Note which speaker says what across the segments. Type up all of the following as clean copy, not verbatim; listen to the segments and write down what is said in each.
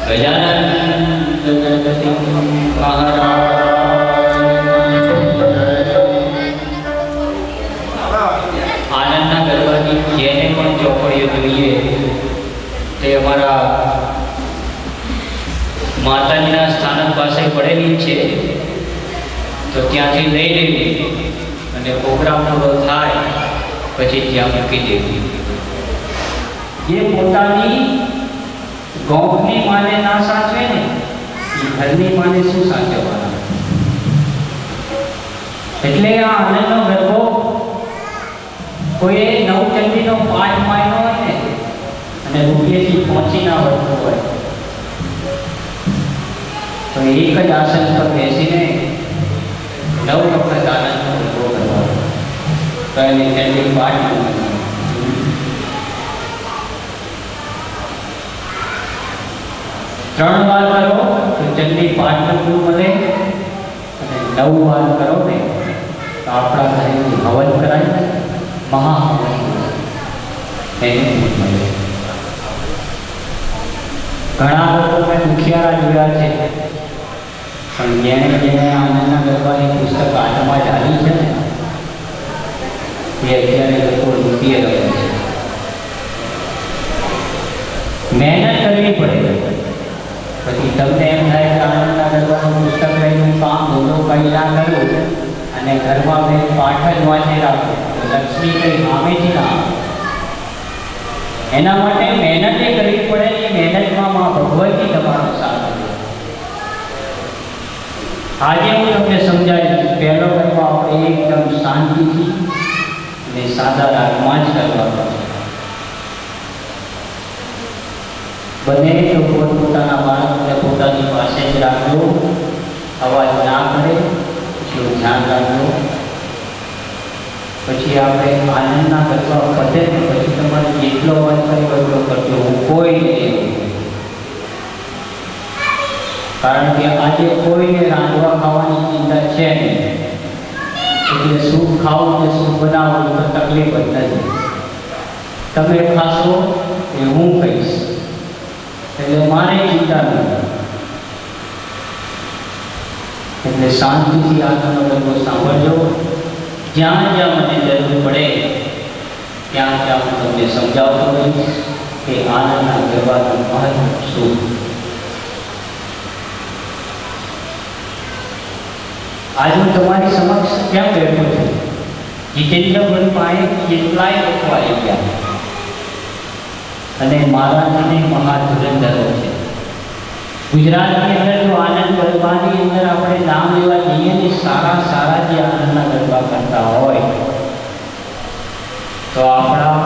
Speaker 1: ગજાનંદ ગણપતિ મહારાજ આનંદના ગરબાની જેને પણ ચોપડીઓ જોઈએ તે અમારા માતાજીના સ્થાનક પાસે પડેલી છે, તો ત્યાંથી લઈ લેવી અને પ્રોગ્રામ પૂરો થાય પછી ત્યાં મૂકી દેવી. જે પોતાની ગોખની માને ના સાચવે ને એ ઘરની માને શું સાચવવાના. એટલે આ આનંદનો ગરબો કોઈએ નવચંડીનો પાઠ માન્યો હોય ને અને રૂપિયેથી પહોંચી ના વળતું હોય તો એક જ આસન પર બેસીને 9 વખત આનંદનો ગરબો કરવાનો. તો એને ચંડી પાઠ માનવાનો. 3 વાર કરો તો ચંડી પાઠનું ફળ મળે અને 9 વાર કરો ને તો આપણા ઘરેથી હવન કરાય, મહાહવન એનું ફળ મળે. ઘણા લોકો મેં દુખિયારા જોયા છે, પણ જેણે જેણે આનંદના ગરબાની પુસ્તક હાથમાં ઝાલી છે ને એ અત્યારે લોકો દુખીએ રહે છે. મહેનત કરવી પડે. પછી તમને એમ થાય કે આનંદના ગરબાનું પુસ્તક લઈને કામ ધંધો કંઈ ના કરું અને ઘરમાં મેં પાઠ જ વાંચી રાખું તો લક્ષ્મી કંઈ સામેથી ના આવે. એના માટે મહેનત કરવી પડે. એ મહેનતમાં માં ભગવતી તમારો સાથ આપે. આજે હું તમને સમજાવીશ. પહેલો ગરબો આપણે એકદમ શાંતિથી અને સાદા રાગમાં જ કરવાનો છે. બને તો પોતપોતાના બાળકોને પોતાની પાસે જ રાખજો, અવાજ ના કરે એટલું ધ્યાન રાખજો. પછી આપણે આનંદના ગરબા પતે પછી તમારે જેટલો અવાજ કર્યો એટલો કરજો. હું કોઈ નહીં, કારણ કે આજે કોઈને રાંધવા ખાવાની ચિંતા છે નહીં. એટલે શું ખાવું કે શું બનાવવું તો તકલીફ જ નથી. તમે ખાશો એ હું કહીશ, એટલે મારે ચિંતા નથી. એટલે શાંતિથી આનંદનો ગરબો સાંભળજો. જ્યાં જ્યાં મને જરૂર પડે ત્યાં ત્યાં હું તમને સમજાવતો રહીશ કે આનંદના ગરબાનું મહત્વ શું. આજ હું તમારી સમક્ષ ક્યાં બેઠો છું? જીતેન્દ્રભાઈ પાસે કેટલાય લોકો આવી ગયા અને મહારાજને મહાધુરંધરો છે. ગુજરાતની અંદર જો આનંદ ગરબાની અંદર આપણે નામ લેવા જઈએ ને સારા સારા જે આનંદના ગરબા કરતા હોય તો આપણા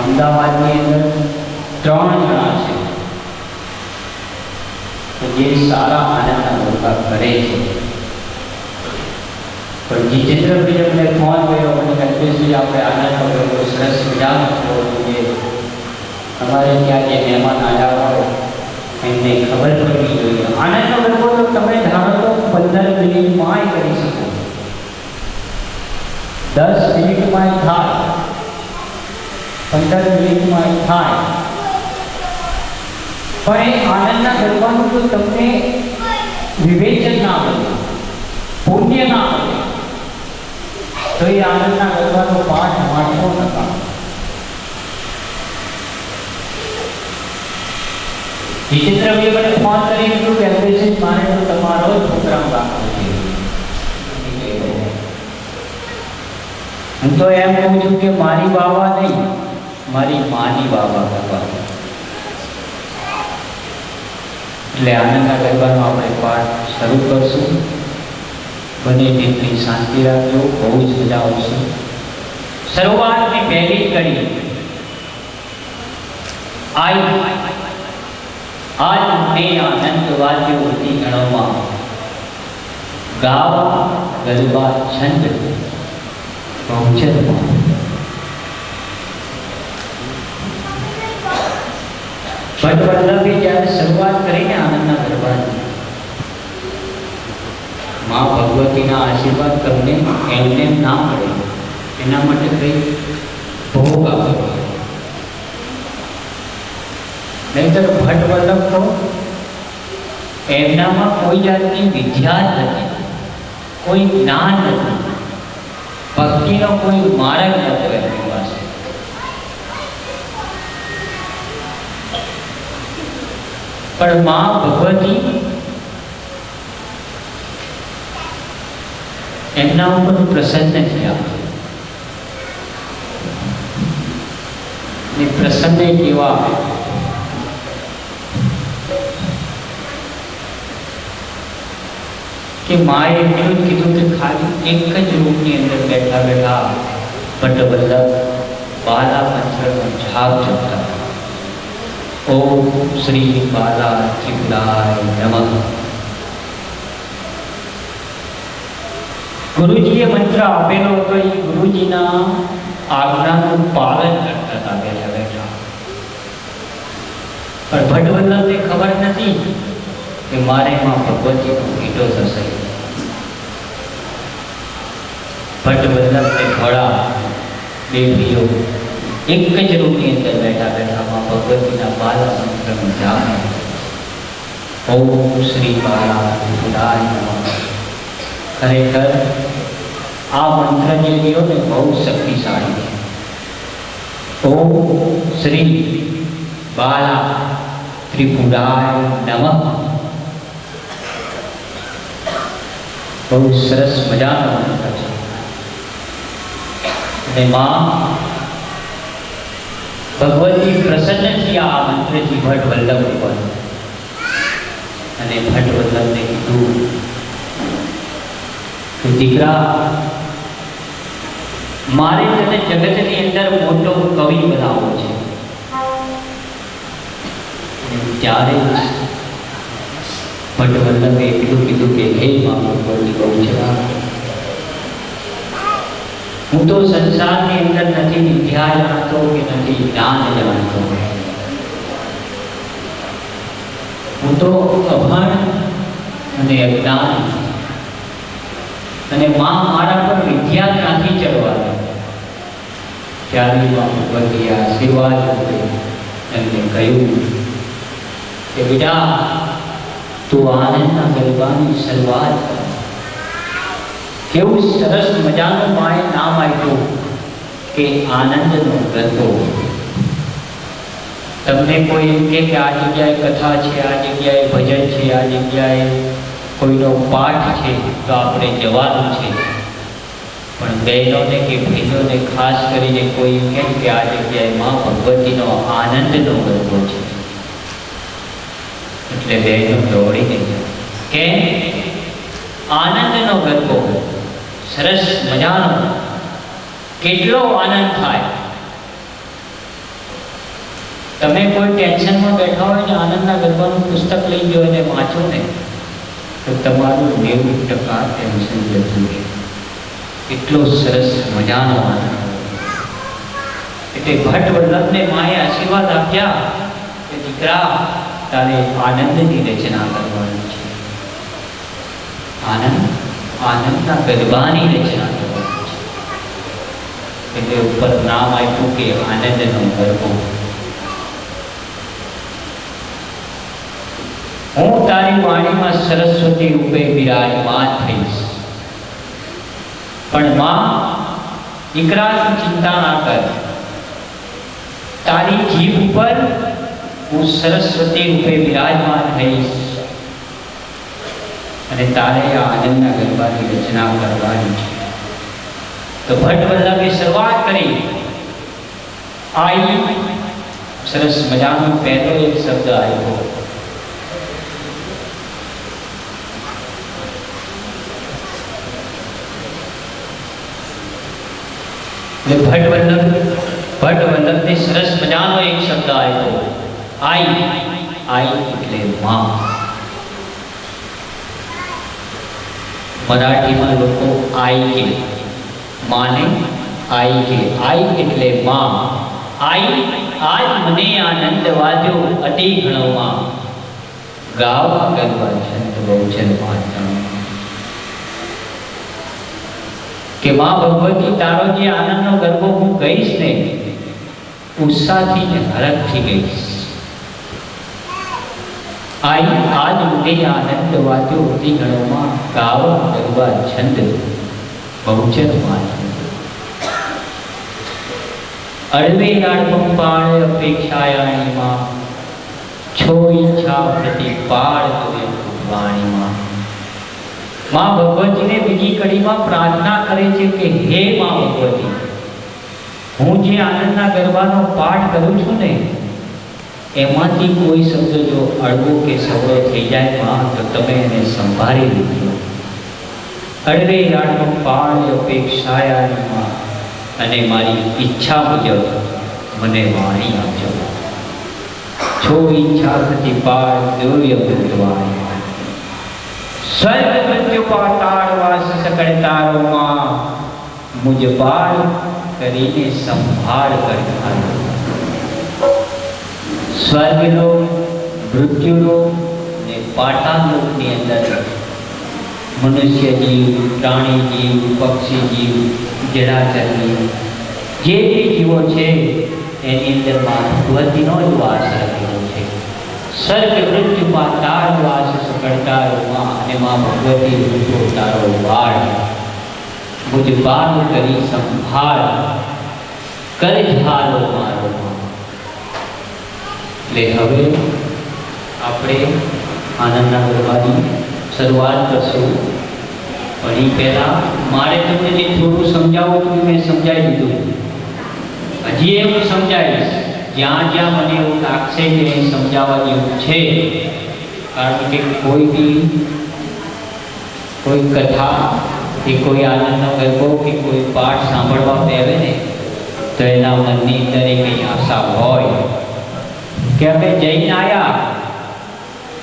Speaker 1: અમદાવાદની અંદર 3 જણા છે જે સારા આનંદના ગરબા કરે છે. પણ જીતેન્દ્રભાઈ અમને ફોન કર્યો અને કલ્પેશભાઈ આપણે આનંદનો ગરબો સરસ મજાનો કરવો જોઈએ. અમારે ત્યાં જે મહેમાન આવ્યા હોય એમને ખબર પડવી જોઈએ. આનંદનો ગરબો તો તમે ધારો તો 15 મિનિટમાં કરી શકો, 10 મિનિટમાં થાય, 15 મિનિટમાં થાય. પણ એ આનંદના ગરબાનું જો તમને વિવેચન ના બને, પુણ્ય ના બને તો એ આનંદના ગરબાનો પાઠ વાંચવો નતા. જીતેન્દ્રભાઈ મને ફોન કરી દીધું કે અલ્પેશજી મારે તો તમારો જ પ્રોગ્રામ રાખવો છે. હું તો એમ કહું છું કે મારી બાવા નહીં, મારી માની બાવા કરવા. એટલે આનંદના ગરબાનો આપણે પાઠ શરૂ કરશું. બને તેટલી શાંતિ રાખજો, બહુ જ મજા આવશે. શરૂઆતની પહેલી કડી આજ ને આનંદ વાદ્યો હતી ગણોમાં, ગાવા ગરબા છંદ પહોંચરમાં. ભટ્ટ જ્યારે શરૂઆત કરીને આનંદના ગરબાની માં ભગવતીના આશીર્વાદ તમને એમને ના મળે એના માટે કંઈ ભોગ આપવો. નહીંતર ભટ્ટ વલ્લભ તો એમનામાં કોઈ જાતની વિદ્યા જ નથી, કોઈ જ્ઞાન નથી, ભક્તિનો કોઈ માર્ગ નહોતો એમની પાસે. પણ મા ભગવતી એમના ઉપર પ્રસન્ન થયા. પ્રસન્ન કેવા કે માએ એટલું જ કીધું કે ખાલી એક જ રૂપની અંદર બેઠા બેઠા ભટ્ટ વલ્લભ બાલા મંત્રનો જાપ જપતા. ઓમ શ્રી બાલા ત્રિપુરાય નમઃ. ગુરુજીએ મંત્ર આપેલો હતો, એ ગુરુજીના આજ્ઞાનું પાલન કરતા હતા બેઠા બેઠા. પણ ભટ્ટ વલ્લભને ખબર નથી કે મારે એમાં ભગવતીનો ભેટો થશે. ભટ્ટ વલ્લભને ઘોડા બે ભાઈઓ એક જ રૂપની અંદર બેઠા બેઠા માં ભગવતીના બાલા મંત્રનો જાપ. ઓમ શ્રી બાલા ત્રિપુરાય નમઃ. ખરેખર આ મંત્ર જે રહ્યો ને બહુ શક્તિશાળી છે. ઓમ શ્રી બાલા ત્રિપુરાય નમઃ. બહુ સરસ મજાનો મંત્ર છે. અને માં ભગવતી પ્રસન્ન થયા આ મંત્રથી ભટ્ટ વલ્લભ ઉપર. અને ભટ્ટ વલ્લભને કીધું કે દીકરા, મારે તને જગતની અંદર મોટો કવિ બનાવવો છે. ત્યારે ભટ્ટ વલ્લભે એટલું કીધું કે હે મા ભગવતી બહુચરા, હું તો સંસારની અંદર નથી વિદ્યા જાણતો કે નથી જ્ઞાન જાણતો. હું તો અભણ અને અજ્ઞાન. અને માં મારા પર વિદ્યા ક્યાંથી ચડવા? ત્યારે માં ભગવતીએ આશીર્વાદ આપ્યો એમને કહ્યું કે બેટા, તું આનંદના ગરબાની શરૂઆત કર. કેવું સરસ મજાનું માએ નામ આપ્યું કે આનંદનો ગરબો. તમને કોઈ એમ કે આ જગ્યાએ કથા છે, આ જગ્યાએ ભજન છે, આ જગ્યાએ કોઈનો પાઠ છે તો આપણે જવાનું છે. પણ બહેનોને કે ભાઈઓને ખાસ કરીને કોઈ કેમ કે આ જગ્યાએ માં ભગવતીનો આનંદનો ગરબો છે, એટલે બહેનો દોડીને જાય. કેમ? આનંદનો ગરબો સરસ મજાનો. કેટલો આનંદ થાય. તમે કોઈ ટેન્શનમાં બેઠા હોય ને આનંદના ગરબાનું પુસ્તક લઈ ગયો અને વાંચો ને તો તમારું 90% ટેન્શન જતું રહે. એટલો સરસ મજાનો આનંદ. એટલે ભટ્ટ વલ્લભને માએ આશીર્વાદ આપ્યા કે દીકરા, તારે આનંદની રચના કરવાની છે. આનંદના ગરબાની રચના કરવાની છે. એટલે ઉપર નામ આપ્યું કે આનંદનો ગરબો. હું તારી વાણીમાં સરસ્વતી રૂપે બિરાજમાન થઈશ. પણ માં દીકરા, તું ચિંતા ના કર. તારી જીભ ઉપર હું સરસ્વતી રૂપે બિરાજમાન થઈશ અને તારે આ આનંદના ગરબાની રચના કરવાની છે. તો ભટ્ટ વલ્લભે શરૂઆત કરી. આઈ સરસ મજાનો પહેલો એક શબ્દ આવ્યો. ભટ્ટ વલ્લભને સરસ મજાનો એક શબ્દ આવ્યો. આઈ. આઈ એટલે માં. મરાઠીમાં લોકો આઈ કે માને આઈ કે. આઈ એટલે માં. આઈ આજ મને આનંદ વાદ્યો અતિ ઘણોમાં. ગાવા ગરબા છંદ બહુચર વાંચણ. કે માં ભગવતી, તારો જે આનંદનો ગરબો હું ગઈશ ને ઉત્સાહથી ને હરખથી ગઈશ. आई आज उठे आनंद वात्यो होती गणों गावा गरबा छंद बहुचर मान अड़वे नाड़पंपाण अपेक्षायाणी मां छो इच्छा प्रतिपाळ तुवे वाणी मां मां भगवती ने बीजी कड़ी में प्रार्थना करे छे के हे मां भगवती हूँ जे आनंदना गरबानो पाठ करूं छूं ने एमांथी कोई शब्द जो अड़वो के सवड़ो थई जाए मां तो तमे एने संभाળી लीजो अड़वे नाड़पंपाण अपेक्षायाणी मां अने मारी इच्छा मुजब मने वाणी आपजो छो इच्छा प्रतिपाळ दिव्य भगवान स्वर्ग मृत्यु पाताल वास सकल तारो मां मुझ बाल करीने संभाळ कर खायो स्वर्ग लोक मृत्यु लोक ने पाताल लोक ની અંદર मनुष्य जीव प्राणी जीव पक्षी जीव जराचर जीव जे भी जीवो छे एनी अंदर मां भगवतीनो ज वास रहेलो छे स्वर्ग मृत्यु पाताल वास सकड़तारो मां अने मां भगवती रूपो तारो वाड़ मुझ बाल करी संभाळ कर झालो मारो ले हवे आपणे आनंदना गरबानी शुरुआत करशुं पण ई पहेला मारे तमने जे थोडું समजावવું હતું મેં સમજાવી દીધું હજી એ હું સમજાવીશ જ્યાં જ્યાં મને એવું લાગશે કે સમજાવવા જેવું છે કારણ કે કોઈ બી કોઈ કથા કે કોઈ આનંદનો ગરબો કે કોઈ પાઠ સાંભળવા બેસે ને તો એના મનની અંદર એક આશા હોય કે અમે જઈને આવ્યા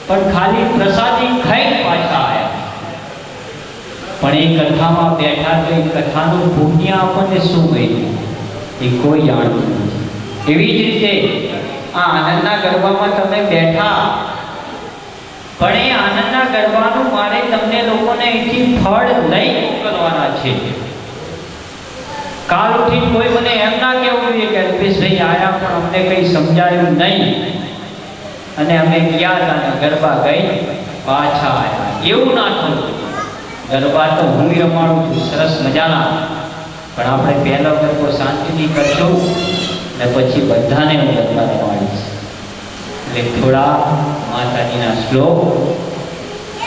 Speaker 1: પણ ખાલી પ્રસાદી ખાઈ પાછા આવ્યા પણ એ કથામાં બેઠા તો એ કથાનું પુણ્ય આપણને શું મળ્યું એ કોઈ જાણતું નથી એવી જ રીતે આ આનંદના ગરબામાં તમે બેઠા પણ એ આનંદના ગરબાનું મારે તમને લોકોને અહીંથી ફળ લઈ મોકલવાના છે કાલ ઉઠીને કોઈ મને એમ ના કહેવું જોઈએ કે અલ્પેશભાઈ આયા પણ અમને કંઈ સમજાયું નહીં અને અમે ગયા હતા ને ગરબા ગઈ પાછા આવ્યા એવું ના થવું ગરબા તો હું રમાડું છું સરસ મજાના પણ આપણે પહેલો ગરબો શાંતિથી કરશું ને પછી બધાને હું ગરબા રમાડીશ એટલે થોડા માતાજીના શ્લોક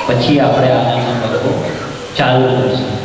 Speaker 1: પછી આપણે આનંદનો ગરબો ચાલુ કરશું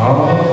Speaker 2: Oh.